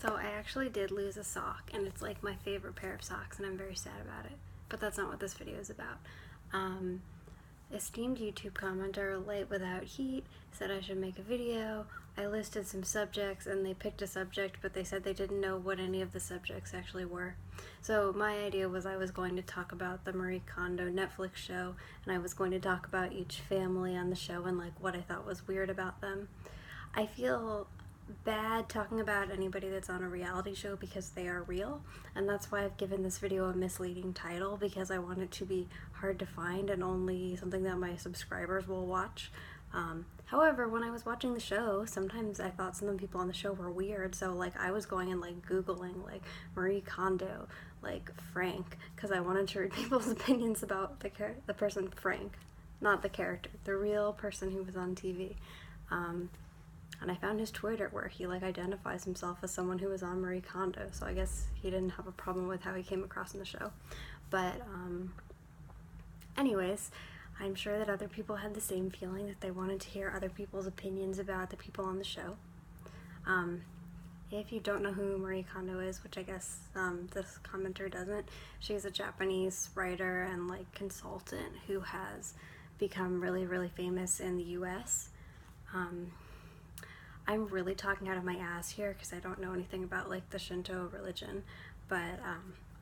So I actually did lose a sock, and it's like my favorite pair of socks, and I'm very sad about it. But that's not what this video is about. Esteemed YouTube commenter Light Without Heat said I should make a video. I listed some subjects and they picked a subject, but they said they didn't know what any of the subjects actually were. So my idea was I was going to talk about the Marie Kondo Netflix show, and I was going to talk about each family on the show and like what I thought was weird about them. I feel bad talking about anybody that's on a reality show because they are real, and that's why I've given this video a misleading title, because I want it to be hard to find and only something that my subscribers will watch. However, when I was watching the show, sometimes I thought some of the people on the show were weird, so like I was going and like googling like Marie Kondo, like Frank, because I wanted to read people's opinions about the person Frank, not the character, the real person who was on TV. And I found his Twitter where he like identifies himself as someone who was on Marie Kondo, so I guess he didn't have a problem with how he came across in the show. But anyways, I'm sure that other people had the same feeling, that they wanted to hear other people's opinions about the people on the show. If you don't know who Marie Kondo is, which I guess this commenter doesn't, she's a Japanese writer and like consultant who has become really, really famous in the US. I'm really talking out of my ass here because I don't know anything about like the Shinto religion, but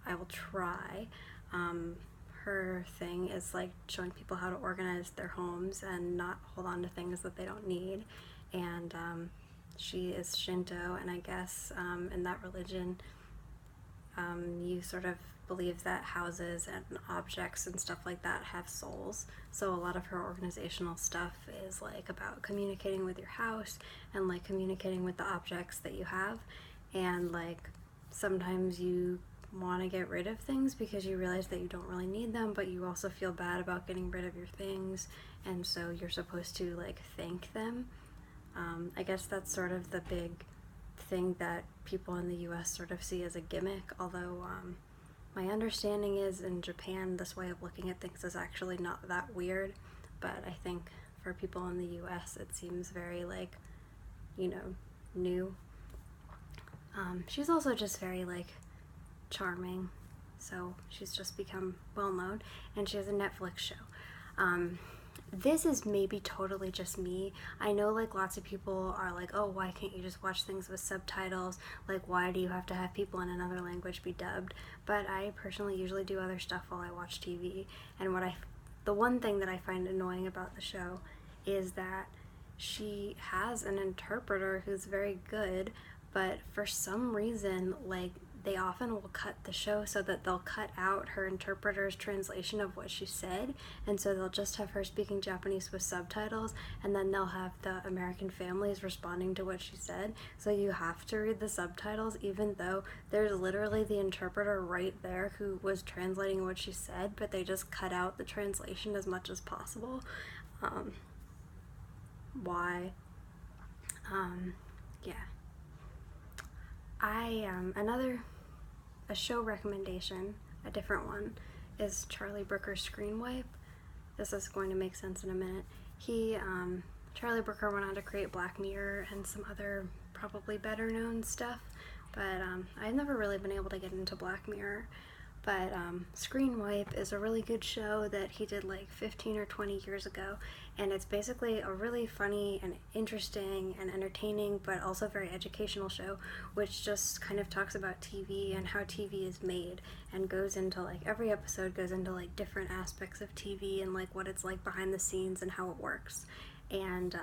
I will try. Her thing is like showing people how to organize their homes and not hold on to things that they don't need, and she is Shinto, and I guess in that religion you sort of believe that houses and objects and stuff like that have souls. So a lot of her organizational stuff is like about communicating with your house and like communicating with the objects that you have, and like sometimes you want to get rid of things because you realize that you don't really need them, but you also feel bad about getting rid of your things, and so you're supposed to like thank them. I guess that's sort of the big thing that people in the US sort of see as a gimmick, although my understanding is in Japan this way of looking at things is actually not that weird, but I think for people in the US it seems very like, you know, new. She's also just very like charming, so she's just become well known, and she has a Netflix show. This is maybe totally just me. I know like lots of people are like, oh, why can't you just watch things with subtitles? Like, why do you have to have people in another language be dubbed? But I personally usually do other stuff while I watch TV, and the one thing that I find annoying about the show is that she has an interpreter who's very good, but for some reason, like, they often will cut the show so that they'll cut out her interpreter's translation of what she said, and so they'll just have her speaking Japanese with subtitles, and then they'll have the American families responding to what she said, so you have to read the subtitles even though there's literally the interpreter right there who was translating what she said, but they just cut out the translation as much as possible. Why? Yeah. A show recommendation, a different one, is Charlie Brooker's Screen Wipe. This is going to make sense in a minute. Charlie Brooker went on to create Black Mirror and some other probably better known stuff, but I've never really been able to get into Black Mirror. But Screen Wipe is a really good show that he did like 15 or 20 years ago, and it's basically a really funny and interesting and entertaining but also very educational show, which just kind of talks about TV and how TV is made, and goes into like, every episode goes into like different aspects of TV and like what it's like behind the scenes and how it works. And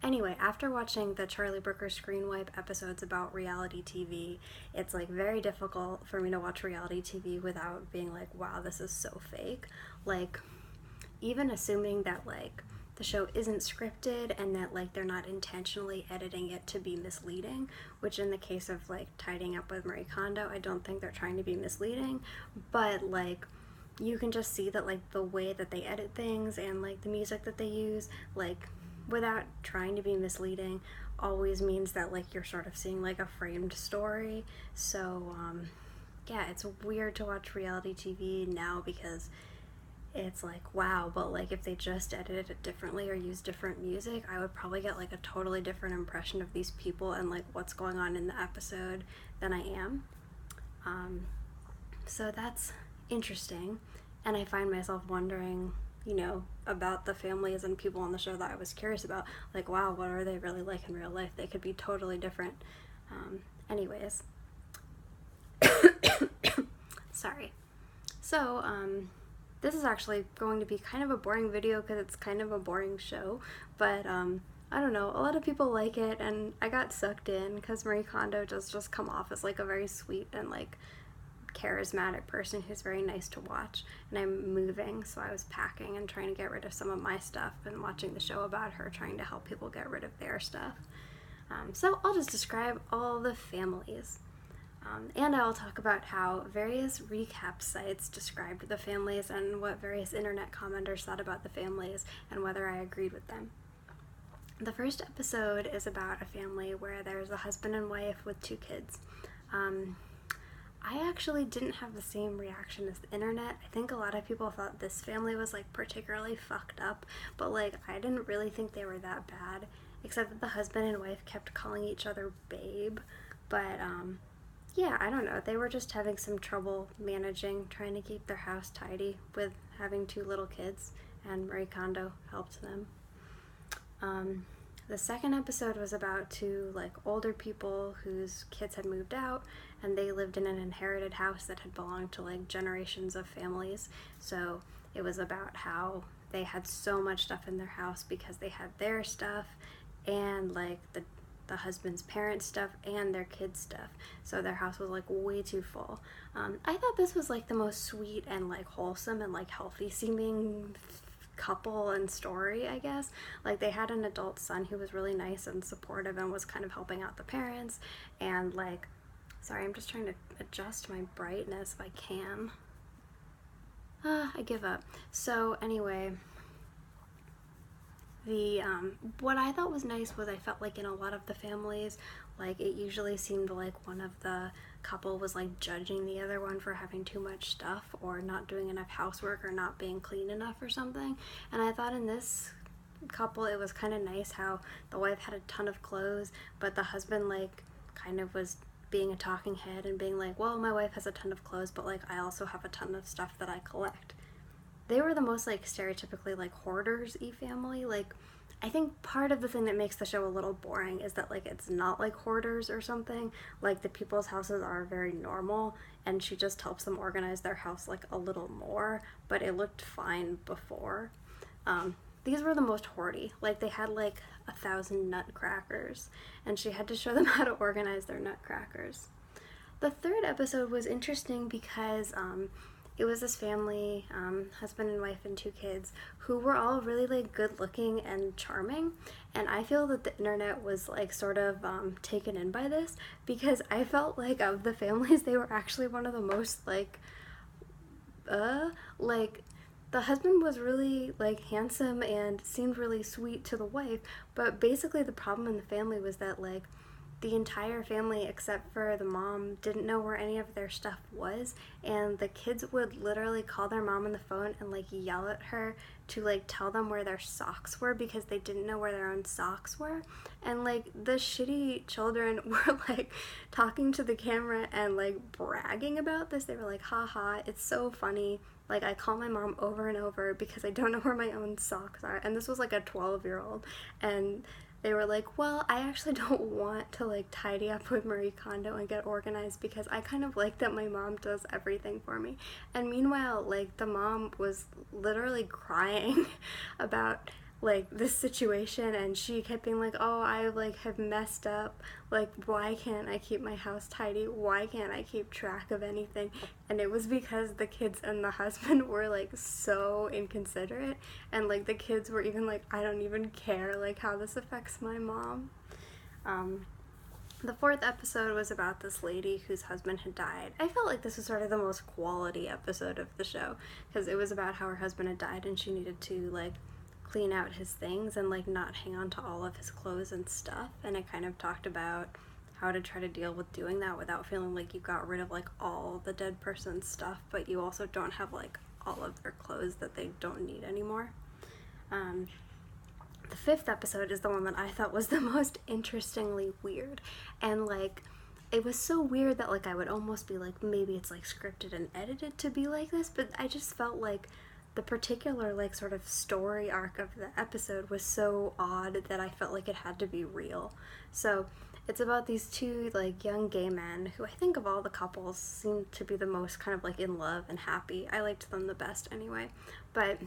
anyway, after watching the Charlie Brooker Screen Wipe episodes about reality TV, it's like very difficult for me to watch reality TV without being like, wow, this is so fake. Like, even assuming that like the show isn't scripted and that like they're not intentionally editing it to be misleading, which in the case of like Tidying Up with Marie Kondo, I don't think they're trying to be misleading, but like you can just see that like the way that they edit things and like the music that they use, like without trying to be misleading, always means that like you're sort of seeing like a framed story. So yeah, it's weird to watch reality TV now because it's like, wow, but like if they just edited it differently or used different music, I would probably get like a totally different impression of these people and like what's going on in the episode than I am. So that's interesting, and I find myself wondering, about the families and people on the show that I was curious about. Like, wow, what are they really like in real life? They could be totally different. Anyways. Sorry. So, this is actually going to be kind of a boring video because it's kind of a boring show, but, I don't know, a lot of people like it, and I got sucked in because Marie Kondo does just come off as, like, a very sweet and, like, charismatic person who's very nice to watch. And I'm moving, so I was packing and trying to get rid of some of my stuff and watching the show about her trying to help people get rid of their stuff. So I'll just describe all the families. And I'll talk about how various recap sites described the families and what various internet commenters thought about the families and whether I agreed with them. The first episode is about a family where there's a husband and wife with 2 kids. I actually didn't have the same reaction as the internet. I think a lot of people thought this family was like particularly fucked up, but like I didn't really think they were that bad, except that the husband and wife kept calling each other babe. But yeah, I don't know. They were just having some trouble trying to keep their house tidy with having 2 little kids, and Marie Kondo helped them. The second episode was about 2 like older people whose kids had moved out, and they lived in an inherited house that had belonged to like generations of families. So it was about how they had so much stuff in their house because they had their stuff and like the husband's parents' stuff and their kids' stuff. So their house was like way too full. I thought this was like the most sweet and like wholesome and like healthy seeming couple and story, I guess. Like they had an adult son who was really nice and supportive and was kind of helping out the parents, and like, sorry, I'm just trying to adjust my brightness if I can. I give up. So anyway, the what I thought was nice was I felt like in a lot of the families, like it usually seemed like one of the couple was like judging the other one for having too much stuff or not doing enough housework or not being clean enough or something. And I thought in this couple it was kind of nice how the wife had a ton of clothes, but the husband like kind of was being a talking head and being like, well, my wife has a ton of clothes, but like I also have a ton of stuff that I collect. They were the most like stereotypically like hoarders-y family. Like I think part of the thing that makes the show a little boring is that like it's not like hoarders or something. Like the people's houses are very normal and she just helps them organize their house like a little more, but it looked fine before. These were the most hoardy. Like they had like 1,000 nutcrackers and she had to show them how to organize their nutcrackers. The third episode was interesting because it was this family, husband and wife and 2 kids, who were all really like good looking and charming, and I feel that the internet was like sort of taken in by this, because I felt like of the families they were actually one of the most like the husband was really like handsome and seemed really sweet to the wife, but basically the problem in the family was that like the entire family except for the mom didn't know where any of their stuff was, and the kids would literally call their mom on the phone and like yell at her to like tell them where their socks were because they didn't know where their own socks were. And like the shitty children were like talking to the camera and like bragging about this. They were like, haha, it's so funny, like I call my mom over and over because I don't know where my own socks are. And this was like a 12-year-old, and they were like, well, I actually don't want to like tidy up with Marie Kondo and get organized because I kind of like that my mom does everything for me. And meanwhile, like the mom was literally crying about like this situation, and she kept being like, oh, I like have messed up, like why can't I keep my house tidy, why can't I keep track of anything? And it was because the kids and the husband were like so inconsiderate, and like the kids were even like, I don't even care like how this affects my mom. The fourth episode was about this lady whose husband had died. I felt like this was sort of the most quality episode of the show because it was about how her husband had died and she needed to like clean out his things and like not hang on to all of his clothes and stuff, and it kind of talked about how to try to deal with doing that without feeling like you got rid of like all the dead person's stuff, but you also don't have like all of their clothes that they don't need anymore. The fifth episode is the one that I thought was the most interestingly weird, and like it was so weird that like I would almost be like, maybe it's like scripted and edited to be like this, but I just felt like the particular like sort of story arc of the episode was so odd that I felt like it had to be real. So it's about these two like young gay men who I think of all the couples seem to be the most kind of like in love and happy. I liked them the best anyway. But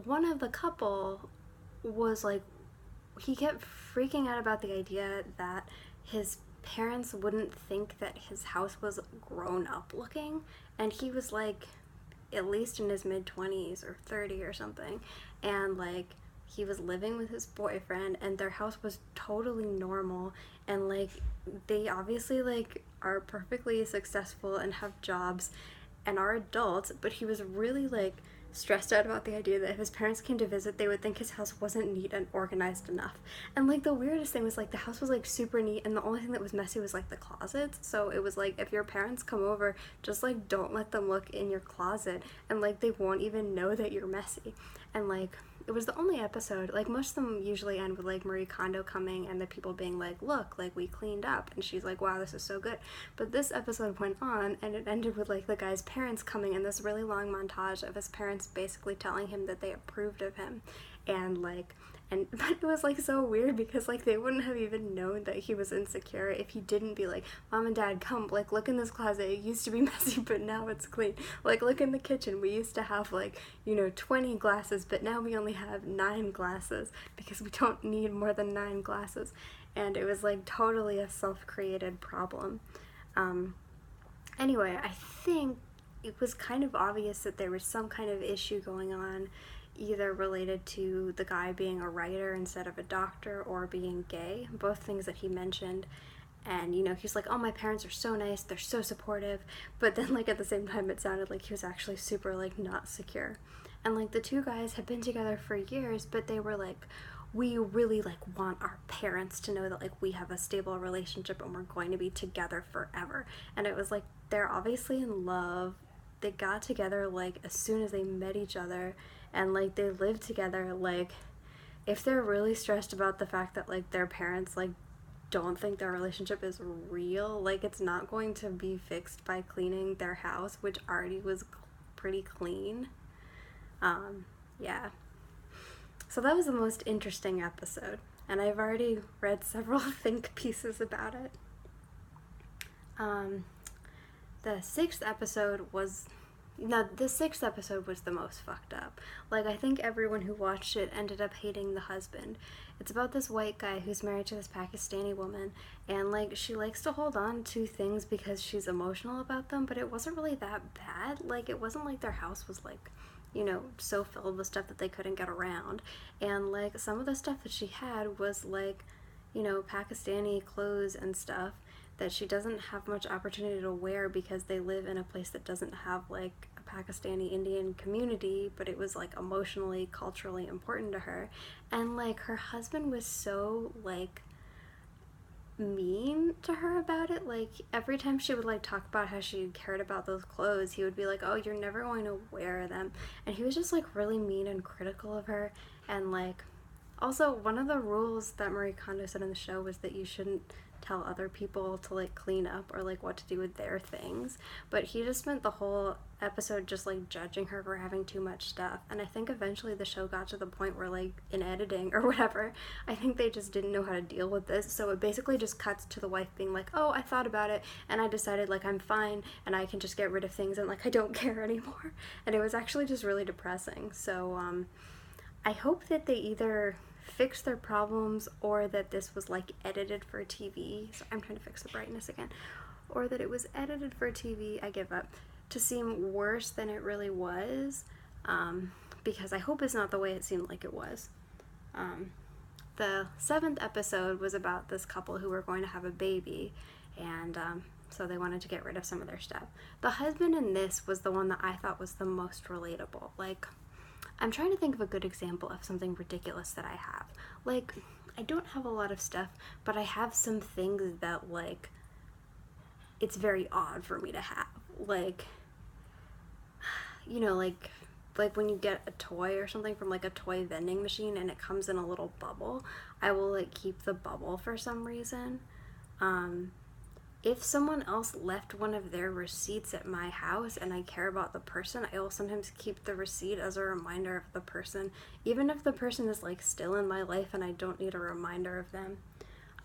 one of the couple was like, he kept freaking out about the idea that his parents wouldn't think that his house was grown up looking, and he was like at least in his mid-20s or 30 or something, and like he was living with his boyfriend and their house was totally normal, and like they obviously like are perfectly successful and have jobs and are adults, but he was really like stressed out about the idea that if his parents came to visit, they would think his house wasn't neat and organized enough. And like the weirdest thing was like the house was like super neat, and the only thing that was messy was like the closets. So it was like, if your parents come over, just like don't let them look in your closet, and like they won't even know that you're messy. And like it was the only episode, like most of them usually end with like Marie Kondo coming and the people being like, look, like we cleaned up, and she's like, wow, this is so good. But this episode went on and it ended with like the guy's parents coming in this really long montage of his parents basically telling him that they approved of him, and like but it was like so weird because like they wouldn't have even known that he was insecure if he didn't be like, mom and dad, come, like look in this closet, it used to be messy but now it's clean, like look in the kitchen, we used to have like 20 glasses but now we only have 9 glasses because we don't need more than 9 glasses. And it was like totally a self-created problem. Anyway, I think it was kind of obvious that there was some kind of issue going on, either related to the guy being a writer instead of a doctor or being gay, both things that he mentioned. And he's like, oh, my parents are so nice, they're so supportive, but then like at the same time it sounded like he was actually super like not secure. And like the two guys had been together for years, but they were like, we really like want our parents to know that like we have a stable relationship and we're going to be together forever. And it was like, they're obviously in love, they got together like as soon as they met each other, and like they lived together. Like if they're really stressed about the fact that like their parents like don't think their relationship is real, like it's not going to be fixed by cleaning their house, which already was pretty clean. Yeah, so that was the most interesting episode, and I've already read several think pieces about it. The sixth episode was the most fucked up. Like, I think everyone who watched it ended up hating the husband. It's about this white guy who's married to this Pakistani woman, and like she likes to hold on to things because she's emotional about them, but it wasn't really that bad. Like, it wasn't like their house was like so filled with stuff that they couldn't get around, and like some of the stuff that she had was like Pakistani clothes and stuff that she doesn't have much opportunity to wear because they live in a place that doesn't have like a Pakistani Indian community, but it was like emotionally, culturally important to her. And like her husband was so like mean to her about it. Like every time she would like talk about how she cared about those clothes, he would be like, oh, you're never going to wear them. And he was just like really mean and critical of her. And like also, one of the rules that Marie Kondo said in the show was that you shouldn't tell other people to like clean up or like what to do with their things, but he just spent the whole episode just like judging her for having too much stuff. And I think eventually the show got to the point where like in editing or whatever, I think they just didn't know how to deal with this, so it basically just cuts to the wife being like, oh, I thought about it and I decided like I'm fine and I can just get rid of things and like I don't care anymore. And it was actually just really depressing. So I hope that they either fix their problems, or that this was like edited for TV. So I'm trying to fix the brightness again. Or that it was edited for TV, I give up, to seem worse than it really was, because I hope it's not the way it seemed like it was. The 7th episode was about this couple who were going to have a baby, and so they wanted to get rid of some of their stuff. The husband in this was the one that I thought was the most relatable. Like, I'm trying to think of a good example of something ridiculous that I have. Like, I don't have a lot of stuff, but I have some things that, like, it's very odd for me to have. Like, you know, like when you get a toy or something from like a toy vending machine and it comes in a little bubble, I will like keep the bubble for some reason. If someone else left one of their receipts at my house and I care about the person, I will sometimes keep the receipt as a reminder of the person, even if the person is like still in my life and I don't need a reminder of them.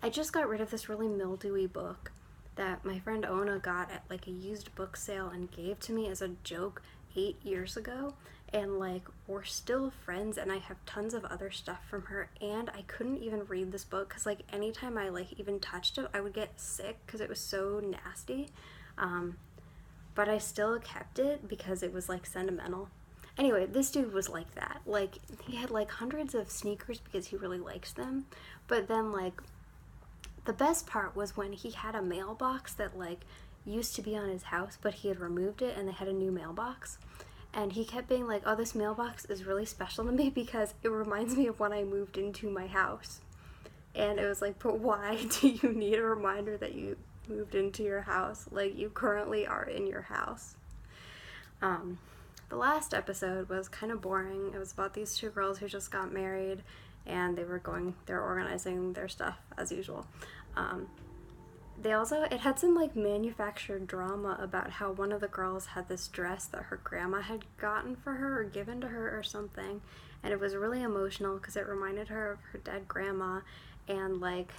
I just got rid of this really mildewy book that my friend Ona got at like a used book sale and gave to me as a joke 8 years ago, and like we're still friends, and I have tons of other stuff from her, and I couldn't even read this book because like anytime I like even touched it I would get sick because it was so nasty. But I still kept it because it was like sentimental. Anyway, this dude was like that. Like he had like hundreds of sneakers because he really likes them, but then like the best part was when he had a mailbox that like used to be on his house, but he had removed it and they had a new mailbox. And he kept being like, oh, this mailbox is really special to me because it reminds me of when I moved into my house. And it was like, but why do you need a reminder that you moved into your house? Like, you currently are in your house. The last episode was kind of boring. It was about these two girls who just got married, and they're organizing their stuff as usual. It had some like manufactured drama about how one of the girls had this dress that her grandma had gotten for her or given to her or something, and it was really emotional because it reminded her of her dead grandma. And like,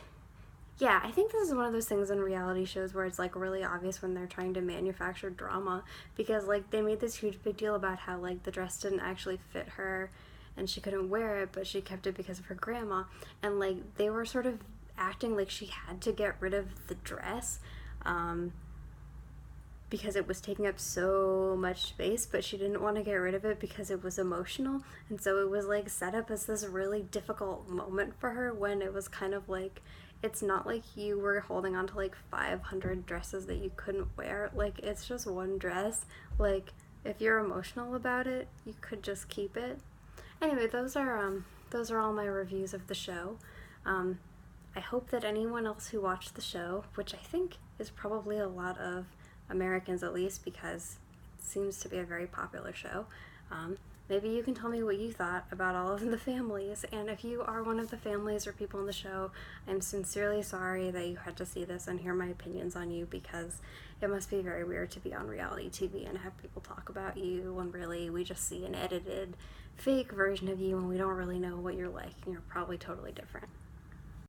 yeah, I think this is one of those things in reality shows where it's like really obvious when they're trying to manufacture drama, because like they made this huge big deal about how like the dress didn't actually fit her and she couldn't wear it, but she kept it because of her grandma, and like they were sort of acting like she had to get rid of the dress because it was taking up so much space, but she didn't want to get rid of it because it was emotional. And so it was like set up as this really difficult moment for her, when it was kind of like, it's not like you were holding on to like 500 dresses that you couldn't wear. Like, it's just one dress. Like, if you're emotional about it, you could just keep it. Anyway, those are all my reviews of the show. I hope that anyone else who watched the show, which I think is probably a lot of Americans at least, because it seems to be a very popular show, maybe you can tell me what you thought about all of the families. And if you are one of the families or people in the show, I'm sincerely sorry that you had to see this and hear my opinions on you, because it must be very weird to be on reality TV and have people talk about you when really we just see an edited, fake version of you and we don't really know what you're like, and you're probably totally different.